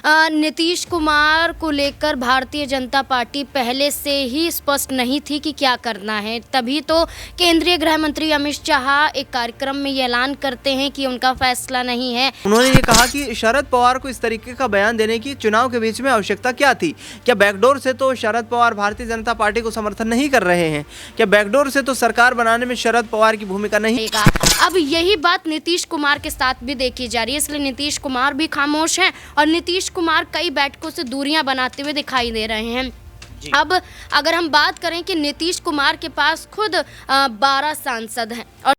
नीतीश कुमार को लेकर भारतीय जनता पार्टी पहले से ही स्पष्ट नहीं थी कि क्या करना है। तभी तो केंद्रीय गृह मंत्री अमित शाह एक कार्यक्रम में ये ऐलान करते हैं कि उनका फैसला नहीं है। उन्होंने ये कहा कि शरद पवार को इस तरीके का बयान देने की चुनाव के बीच में आवश्यकता क्या थी? क्या बैकडोर से तो शरद पवार भारतीय जनता पार्टी को समर्थन नहीं कर रहे हैं? क्या बैकडोर से तो सरकार बनाने में शरद पवार की भूमिका नहीं? अब यही बात नीतीश कुमार के साथ भी देखी जा रही है, इसलिए नीतीश कुमार भी खामोश हैं और नीतीश कुमार कई बैठकों से दूरियां बनाते हुए दिखाई दे रहे हैं। अब अगर हम बात करें कि नीतीश कुमार के पास खुद 12 सांसद हैं और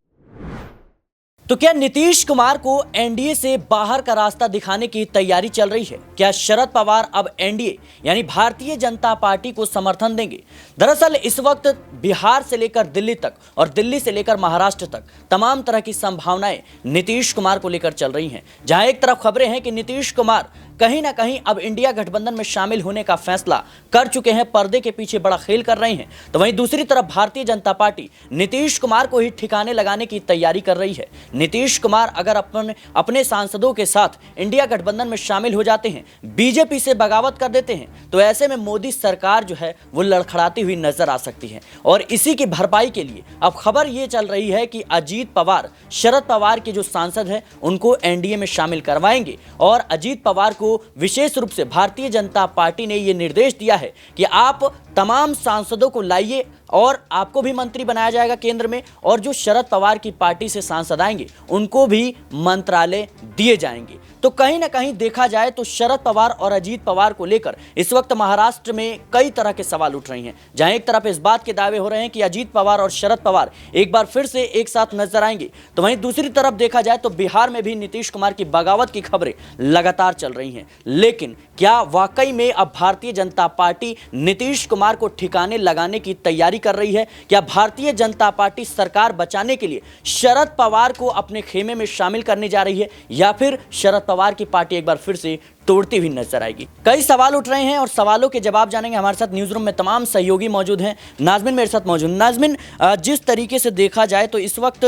तो क्या नीतीश कुमार को एनडीए से बाहर का रास्ता दिखाने की तैयारी चल रही है? क्या शरद पवार अब एनडीए यानी भारतीय जनता पार्टी को समर्थन देंगे? दरअसल इस वक्त बिहार से लेकर दिल्ली तक और दिल्ली से लेकर महाराष्ट्र तक तमाम तरह की संभावनाएं नीतीश कुमार को लेकर चल रही हैं। जहां एक तरफ खबरें हैं कि नीतीश कुमार कहीं ना कहीं अब इंडिया गठबंधन में शामिल होने का फैसला कर चुके हैं, पर्दे के पीछे बड़ा खेल कर रहे हैं, तो वहीं दूसरी तरफ भारतीय जनता पार्टी नीतीश कुमार को ही ठिकाने लगाने की तैयारी कर रही है। नीतीश कुमार अगर अपने सांसदों के साथ इंडिया गठबंधन में शामिल हो जाते हैं, बीजेपी से बगावत कर देते हैं, तो ऐसे में मोदी सरकार जो है वो लड़खड़ाती हुई नजर आ सकती है। और इसी की भरपाई के लिए अब खबर ये चल रही है कि अजीत पवार, शरद पवार के जो सांसद हैं उनको एनडीए में शामिल करवाएंगे और अजीत पवार को विशेष रूप से भारतीय जनता पार्टी ने यह निर्देश दिया है कि आप तमाम सांसदों को लाइए और आपको भी मंत्री बनाया जाएगा केंद्र में, और जो शरद पवार की पार्टी से सांसद आएंगे उनको भी मंत्रालय दिए जाएंगे। तो कहीं ना कहीं देखा जाए तो शरद पवार और अजीत पवार को लेकर इस वक्त महाराष्ट्र में कई तरह के सवाल उठ रहे हैं। जहां एक तरफ इस बात के दावे हो रहे हैं कि अजीत पवार और शरद पवार एक बार फिर से एक साथ नजर आएंगे, तो वहीं दूसरी तरफ देखा जाए तो बिहार में भी नीतीश कुमार की बगावत की खबरें लगातार चल रही हैं। लेकिन क्या वाकई में अब भारतीय जनता पार्टी नीतीश कुमार को ठिकाने लगाने की तैयारी कर रही है? क्या भारतीय जनता पार्टी सरकार बचाने के लिए शरद पवार को अपने खेमे में शामिल करने जा रही है, या फिर शरद पवार की पार्टी एक बार फिर से तोड़ती हुई नजर आएगी? कई सवाल उठ रहे हैं और सवालों के जवाब जानेंगे। हमारे साथ न्यूज रूम में तमाम सहयोगी मौजूद हैं। नाजमिन मेरे साथ मौजूद। नाजमिन, जिस तरीके से देखा जाए तो इस वक्त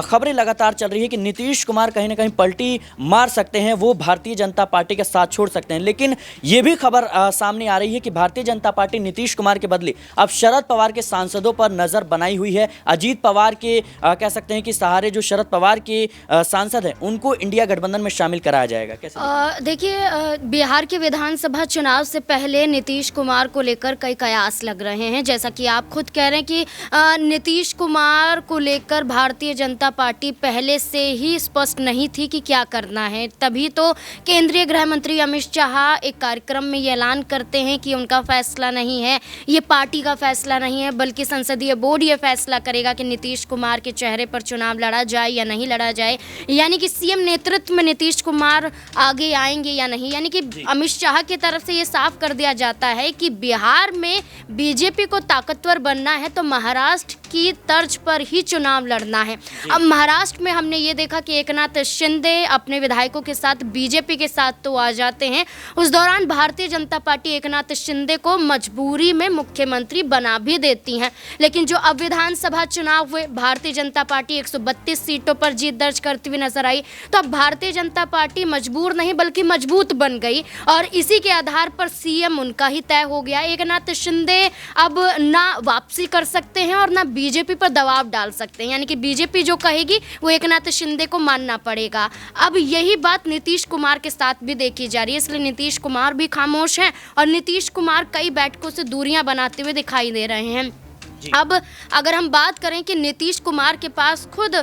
खबरें लगातार चल रही है कि नीतीश कुमार कहीं ना कहीं पलटी मार सकते हैं, वो भारतीय जनता पार्टी का साथ छोड़ सकते हैं। लेकिन ये भी खबर सामने आ रही है कि भारतीय जनता पार्टी नीतीश कुमार के बदले अब शरद पवार के सांसदों पर नजर बनाई हुई है। अजीत पवार के कह सकते हैं कि सहारे जो शरद पवार के सांसद हैं उनको इंडिया गठबंधन में शामिल कराया जाएगा। कैसे देखिए, बिहार के विधानसभा चुनाव से पहले नीतीश कुमार को लेकर कई कयास लग रहे हैं। जैसा कि आप खुद कह रहे हैं कि नीतीश कुमार को लेकर भारतीय जनता पार्टी पहले से ही स्पष्ट नहीं थी कि क्या करना है। तभी तो केंद्रीय गृह मंत्री अमित शाह एक कार्यक्रम में ये ऐलान करते हैं कि उनका फैसला नहीं है, ये पार्टी का फैसला नहीं है, बल्कि संसदीय बोर्ड ये फैसला करेगा कि नीतीश कुमार के चेहरे पर चुनाव लड़ा जाए या नहीं लड़ा जाए, यानी कि सीएम नेतृत्व में नीतीश कुमार आगे आएंगे या नहीं। यानी कि अमित शाह की तरफ से ये साफ कर दिया जाता है कि बिहार में बीजेपी को ताकतवर बनना है तो महाराष्ट्र की तर्ज पर ही चुनाव लड़ना है। अब महाराष्ट्र में हमने ये देखा कि एकनाथ शिंदे अपने विधायकों के साथ बीजेपी के साथ तो आ जाते हैं, उस दौरान भारतीय जनता पार्टी एकनाथ शिंदे को मजबूरी में मुख्यमंत्री बना भी देती है। लेकिन जो अब विधानसभा चुनाव हुए, भारतीय जनता पार्टी 132 सीटों पर जीत दर्ज करती हुई नजर आई, तो अब भारतीय जनता पार्टी मजबूर नहीं बल्कि मजबूत बन गई और इसी के आधार पर सीएम उनका ही तय हो गया। एकनाथ शिंदे अब ना वापसी कर सकते हैं और ना बीजेपी पर दबाव डाल सकते हैं, यानी कि बीजेपी जो कहेगी वो एकनाथ शिंदे को मानना पड़ेगा। अब यही बात नीतीश कुमार के साथ भी देखी जा रही है, इसलिए नीतीश कुमार भी खामोश हैं और नीतीश कुमार कई बैठकों से दूरियां बनाते हुए दिखाई दे रहे हैं। अब अगर हम बात करें कि नीतीश कुमार के पास खुद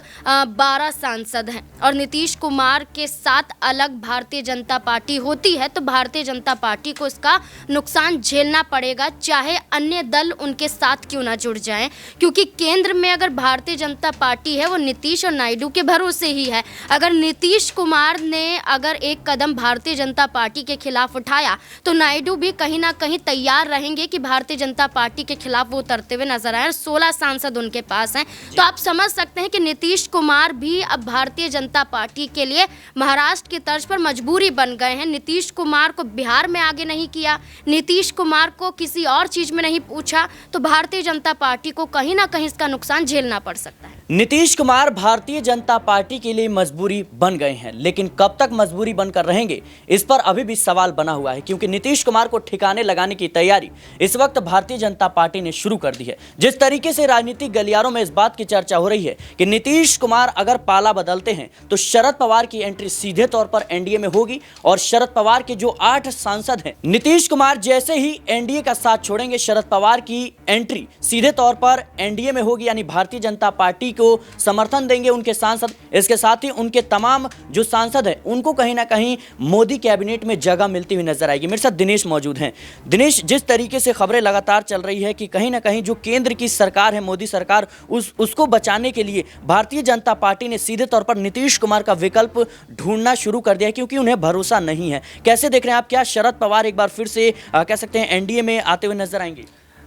12 सांसद हैं और नीतीश कुमार के साथ अलग भारतीय जनता पार्टी होती है तो भारतीय जनता पार्टी को इसका नुकसान झेलना पड़ेगा, चाहे अन्य दल उनके साथ क्यों ना जुड़ जाएं, क्योंकि केंद्र में अगर भारतीय जनता पार्टी है वो नीतीश और नायडू के भरोसे ही है। अगर नीतीश कुमार ने अगर एक कदम भारतीय जनता पार्टी के खिलाफ उठाया तो नायडू भी कहीं ना कहीं तैयार रहेंगे कि भारतीय जनता पार्टी के खिलाफ वो उतरते हुए नजर 16 सांसद उनके पास हैं। तो आप समझ सकते हैं कि नीतीश कुमार भी अब भारतीय जनता पार्टी के लिए महाराष्ट्र की तर्ज पर मजबूरी बन गए हैं। नीतीश कुमार को बिहार में आगे नहीं किया, नीतीश कुमार को किसी और चीज में नहीं पूछा, तो भारतीय जनता पार्टी को कहीं ना कहीं इसका नुकसान झेलना पड़ सकता है। नीतीश कुमार भारतीय जनता पार्टी के लिए मजबूरी बन गए हैं, लेकिन कब तक मजबूरी बनकर रहेंगे इस पर अभी भी सवाल बना हुआ है, क्योंकि नीतीश कुमार को ठिकाने लगाने की तैयारी इस वक्त भारतीय जनता पार्टी ने शुरू कर दी है। जिस तरीके से राजनीतिक गलियारों में इस बात की चर्चा हो रही है कि नीतीश कुमार अगर पाला बदलते हैं तो शरद पवार की एंट्री सीधे तौर पर एनडीए में होगी और शरद पवार के जो 8 सांसद हैं, नीतीश कुमार जैसे ही एनडीए का साथ छोड़ेंगे, शरद पवार की एंट्री सीधे तौर पर एनडीए में होगी, यानी भारतीय जनता पार्टी को समर्थन देंगे उनके सांसद। इसके साथ ही उनके तमाम जो सांसद हैं उनको कहीं ना कहीं मोदी कैबिनेट में जगह मिलती हुई नजर आएगी। मेरे साथ दिनेश मौजूद हैं। दिनेश, जिस तरीके से खबरें लगातार चल रही है कि कहीं ना कहीं जो केंद्र की सरकार है, मोदी सरकार, उसको बचाने के लिए भारतीय जनता पार्टी ने सीधे तौर पर नीतीश कुमार का विकल्प ढूंढना शुरू कर दिया है, क्योंकि उन्हें भरोसा नहीं है। कैसे देख रहे हैं आप, क्या शरद पवार एक बार फिर से कह सकते हैं एनडीए में आते हुए नजर आएंगे?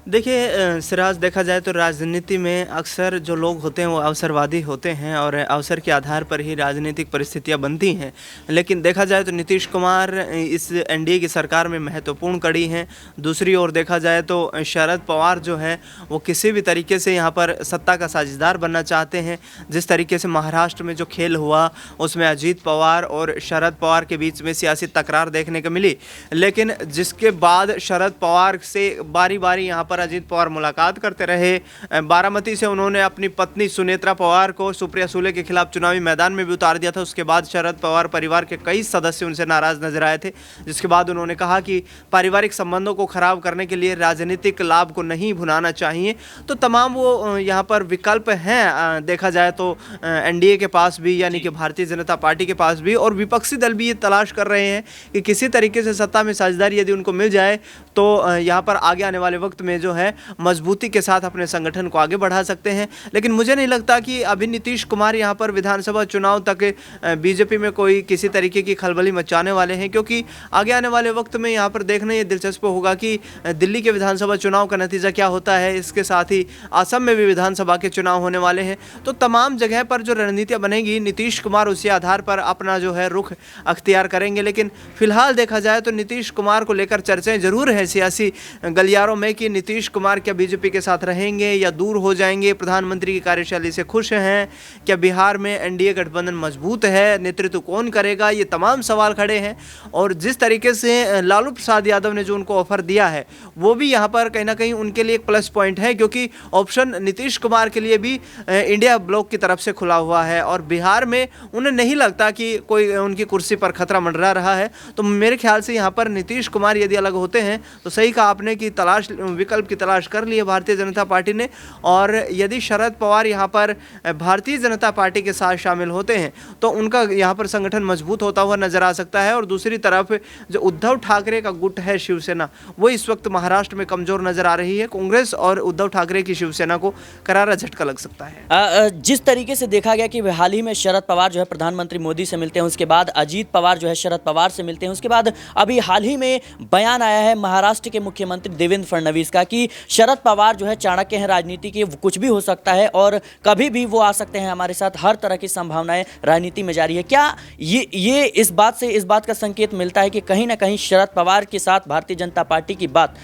देखिए सिराज, देखा जाए तो राजनीति में अक्सर जो लोग होते हैं वो अवसरवादी होते हैं और अवसर के आधार पर ही राजनीतिक परिस्थितियां बनती हैं। लेकिन देखा जाए तो नीतीश कुमार इस एनडीए की सरकार में महत्वपूर्ण कड़ी हैं। दूसरी ओर देखा जाए तो शरद पवार जो है वो किसी भी तरीके से यहाँ पर सत्ता का साझेदार बनना चाहते हैं। जिस तरीके से महाराष्ट्र में जो खेल हुआ उसमें अजीत पवार और शरद पवार के बीच में सियासी तकरार देखने को मिली, लेकिन जिसके बाद शरद पवार से बारी बारी यहाँ पर अजीत पवार मुलाकात करते रहे। बारामती से उन्होंने अपनी पत्नी सुनेत्रा पवार को सुप्रिया सुले के खिलाफ चुनावी मैदान में भी उतार दिया था। उसके बाद शरद पवार परिवार के कई सदस्य उनसे नाराज नजर आए थे, जिसके बाद उन्होंने कहा कि पारिवारिक संबंधों को खराब करने के लिए राजनीतिक लाभ को नहीं भुनाना चाहिए। तो तमाम वो यहाँ पर विकल्प हैं देखा जाए तो एनडीए के पास भी, यानी कि भारतीय जनता पार्टी के पास भी, और विपक्षी दल भी ये तलाश कर रहे हैं कि किसी तरीके से सत्ता में साझेदारी यदि उनको मिल जाए तो यहाँ पर आगे आने वाले वक्त में जो है मजबूती के साथ अपने संगठन को आगे बढ़ा सकते हैं। लेकिन मुझे नहीं लगता कि अभी नीतीश कुमार यहाँ पर विधानसभा चुनाव तक बीजेपी में कोई किसी तरीके की खलबली मचाने वाले हैं, क्योंकि आगे आने वाले वक्त में यहाँ पर देखना ये दिलचस्प होगा कि दिल्ली के विधानसभा चुनाव का नतीजा क्या होता है। इसके साथ ही असम में भी विधानसभा के चुनाव होने वाले हैं। तो तमाम जगह पर जो रणनीतियाँ बनेगी, नीतीश कुमार उसी आधार पर अपना जो है रुख अख्तियार करेंगे। लेकिन फिलहाल देखा जाए तो नीतीश कुमार को लेकर चर्चाएं जरूर है सियासी गलियारों में कि नीतीश कुमार क्या बीजेपी के साथ रहेंगे या दूर हो जाएंगे, प्रधानमंत्री की कार्यशैली से खुश हैं, क्या बिहार में एनडीए गठबंधन मजबूत है, नेतृत्व कौन करेगा, ये तमाम सवाल खड़े हैं। और जिस तरीके से लालू प्रसाद यादव ने जो उनको ऑफर दिया है वो भी यहाँ पर कहीं ना कहीं उनके लिए एक प्लस पॉइंट है, क्योंकि ऑप्शन नीतीश कुमार के लिए भी इंडिया ब्लॉक की तरफ से खुला हुआ है और बिहार में उन्हें नहीं लगता कि कोई उनकी कुर्सी पर खतरा मंडरा रहा है। तो मेरे ख्याल से यहाँ पर नीतीश कुमार यदि अलग होते हैं तो सही कहा आपने कि विकल्प की तलाश कर ली है भारतीय जनता पार्टी ने। और यदि शरद पवार यहाँ पर भारतीय जनता पार्टी के साथ शामिल होते हैं तो उनका यहाँ पर संगठन मजबूत होता हुआ नजर आ सकता है। और दूसरी तरफ जो उद्धव ठाकरे का गुट है शिवसेना, वो इस वक्त महाराष्ट्र में कमजोर नजर आ रही है। कांग्रेस और उद्धव ठाकरे की शिवसेना को करारा झटका लग सकता है। जिस तरीके से देखा गया कि हाल ही में शरद पवार जो है प्रधानमंत्री मोदी से मिलते हैं, उसके बाद अजीत पवार जो है शरद पवार से मिलते हैं, उसके बाद अभी हाल ही में बयान आया है महाराष्ट्र के मुख्यमंत्री देवेंद्र फडणवीस का कि शरद पवार जो है चाणक्य है राजनीति के, कुछ भी हो सकता है और कभी भी वो आ सकते हैं हमारे साथ, हर तरह की संभावनाएं राजनीति में जारी है। क्या ये इस बात का संकेत मिलता है कि कहीं ना कहीं शरद पवार के साथ भारतीय जनता पार्टी की बात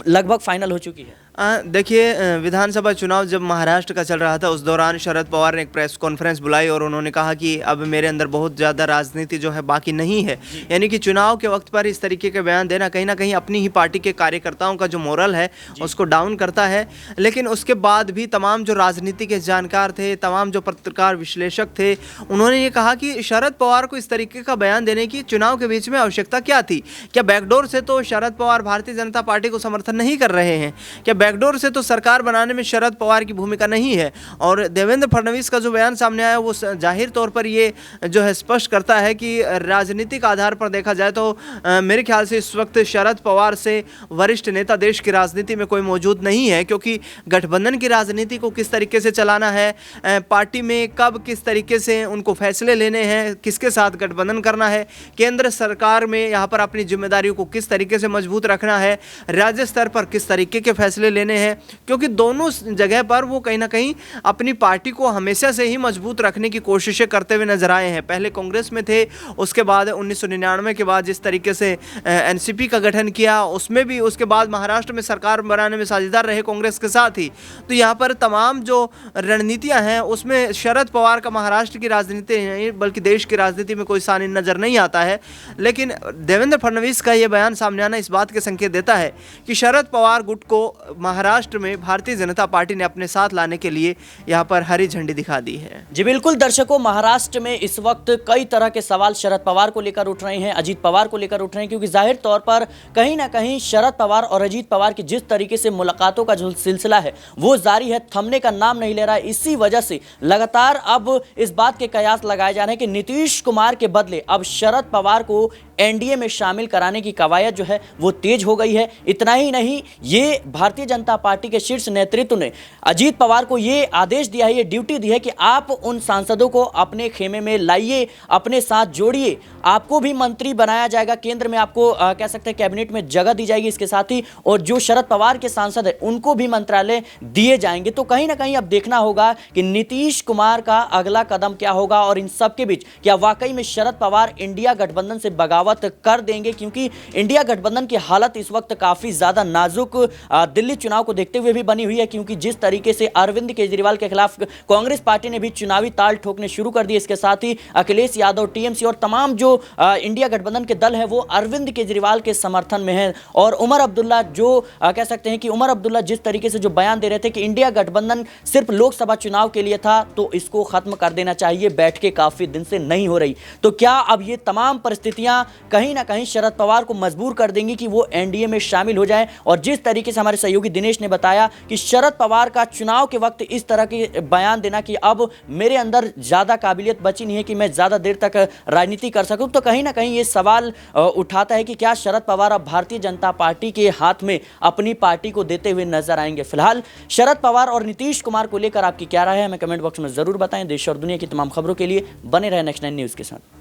लगभग फाइनल हो चुकी है? देखिए विधानसभा चुनाव जब महाराष्ट्र का चल रहा था उस दौरान शरद पवार ने एक प्रेस कॉन्फ्रेंस बुलाई और उन्होंने कहा कि अब मेरे अंदर बहुत ज़्यादा राजनीति जो है बाकी नहीं है। यानी कि चुनाव के वक्त पर इस तरीके के बयान देना कहीं ना कहीं अपनी ही पार्टी के कार्यकर्ताओं का जो मोरल है उसको डाउन करता है। लेकिन उसके बाद भी तमाम जो राजनीति के जानकार थे, तमाम जो पत्रकार विश्लेषक थे, उन्होंने ये कहा कि शरद पवार को इस तरीके का बयान देने की चुनाव के बीच में आवश्यकता क्या थी। क्या बैकडोर से तो शरद पवार भारतीय जनता पार्टी को समर्थन नहीं कर रहे हैं? क्या बैकडोर से तो सरकार बनाने में शरद पवार की भूमिका नहीं है? और देवेंद्र फडणवीस का जो बयान सामने आया वो जाहिर तौर पर ये जो है स्पष्ट करता है कि राजनीतिक आधार पर देखा जाए तो मेरे ख्याल से इस वक्त शरद पवार से वरिष्ठ नेता देश की राजनीति में कोई मौजूद नहीं है। क्योंकि गठबंधन की राजनीति को किस तरीके से चलाना है, पार्टी में कब किस तरीके से उनको फैसले लेने हैं, किसके साथ गठबंधन करना है, केंद्र सरकार में यहाँ पर अपनी जिम्मेदारियों को किस तरीके से मजबूत रखना है, राज्य स्तर पर किस तरीके के फैसले लेने हैं, क्योंकि दोनों जगह पर वो कहीं ना कहीं अपनी पार्टी को हमेशा से ही मजबूत रखने की कोशिशें करते हुए नजर आए हैं। पहले कांग्रेस में थे, उसके बाद 1999 के बाद जिस तरीके से एनसीपी का गठन किया, उसमें भी उसके बाद महाराष्ट्र में सरकार बनाने में साझेदार रहे कांग्रेस के साथ ही। तो यहाँ पर तमाम जो रणनीतियाँ हैं उसमें शरद पवार का महाराष्ट्र की राजनीति नहीं बल्कि देश की राजनीति में कोई सानी नजर नहीं आता है। लेकिन देवेंद्र फडणवीस का ये बयान सामने आना इस बात के संकेत देता है कि शरद पवार गुट को महाराष्ट्र में भारतीय जनता पार्टी ने अपने साथ लाने के लिए यहाँ पर हरी झंडी दिखा दी है। जी बिल्कुल दर्शकों, महाराष्ट्र में इस वक्त कई तरह के सवाल शरद पवार को लेकर उठ रहे हैं, अजीत पवार को लेकर उठ रहे हैं, क्योंकि जाहिर तौर पर कहीं ना कहीं शरद पवार और अजीत पवार की जिस तरीके से मुलाकातों का जो सिलसिला है वो जारी है, थमने का नाम नहीं ले रहा है। इसी वजह से लगातार अब इस बात के कयास लगाए जा रहे हैं कि नीतीश कुमार के बदले अब शरद पवार को एनडीए में शामिल कराने की कवायद जो है वो तेज हो गई है। इतना ही नहीं, ये भारतीय जनता पार्टी के शीर्ष नेतृत्व ने अजीत पवार को ये आदेश दिया है, ये ड्यूटी दी है कि आप उन सांसदों को अपने खेमे में लाइए, अपने साथ जोड़िए, आपको भी मंत्री बनाया जाएगा, केंद्र में आपको कह सकते हैं कैबिनेट में जगह दी जाएगी इसके साथ ही, और जो शरद पवार के सांसद है उनको भी मंत्रालय दिए जाएंगे। तो कहीं ना कहीं अब देखना होगा कि नीतीश कुमार का अगला कदम क्या होगा और इन सब के बीच क्या वाकई में शरद पवार इंडिया गठबंधन से बगावत कर देंगे, क्योंकि इंडिया गठबंधन की हालत इस वक्त काफी ज्यादा नाजुक दिल्ली चुनाव को देखते हुए भी बनी हुई है, क्योंकि जिस तरीके से अरविंद केजरीवाल के खिलाफ कांग्रेस पार्टी ने भी चुनावी ताल ठोकने शुरू कर दिए, इसके साथ ही अखिलेश यादव, टीएमसी और तमाम जो इंडिया गठबंधन के दल है वो अरविंद केजरीवाल के समर्थन में है। और उमर अब्दुल्ला जो कह सकते हैं कि उमर अब्दुल्ला जिस तरीके से जो बयान दे रहे थे कि इंडिया गठबंधन सिर्फ लोकसभा चुनाव के लिए था, तो इसको खत्म कर देना चाहिए, बैठ के काफी दिन से नहीं हो रही। तो क्या अब ये तमाम परिस्थितियां कहीं ना कहीं शरद पवार को मजबूर कर देंगी कि वो एनडीए में शामिल हो जाएं? और जिस तरीके से हमारे सहयोगी दिनेश ने बताया कि शरद पवार का चुनाव के वक्त इस तरह के बयान देना कि अब मेरे अंदर ज्यादा काबिलियत बची नहीं है कि मैं ज्यादा देर तक राजनीति कर सकूं, तो कहीं ना कहीं ये सवाल उठाता है कि क्या शरद पवार अब भारतीय जनता पार्टी के हाथ में अपनी पार्टी को देते हुए नजर आएंगे। फिलहाल शरद पवार और नीतीश कुमार को लेकर आपकी क्या राय है, हमें कमेंट बॉक्स में जरूर बताएं। देश और दुनिया की तमाम खबरों के लिए बने रहे नेक्स्ट 9 न्यूज के साथ।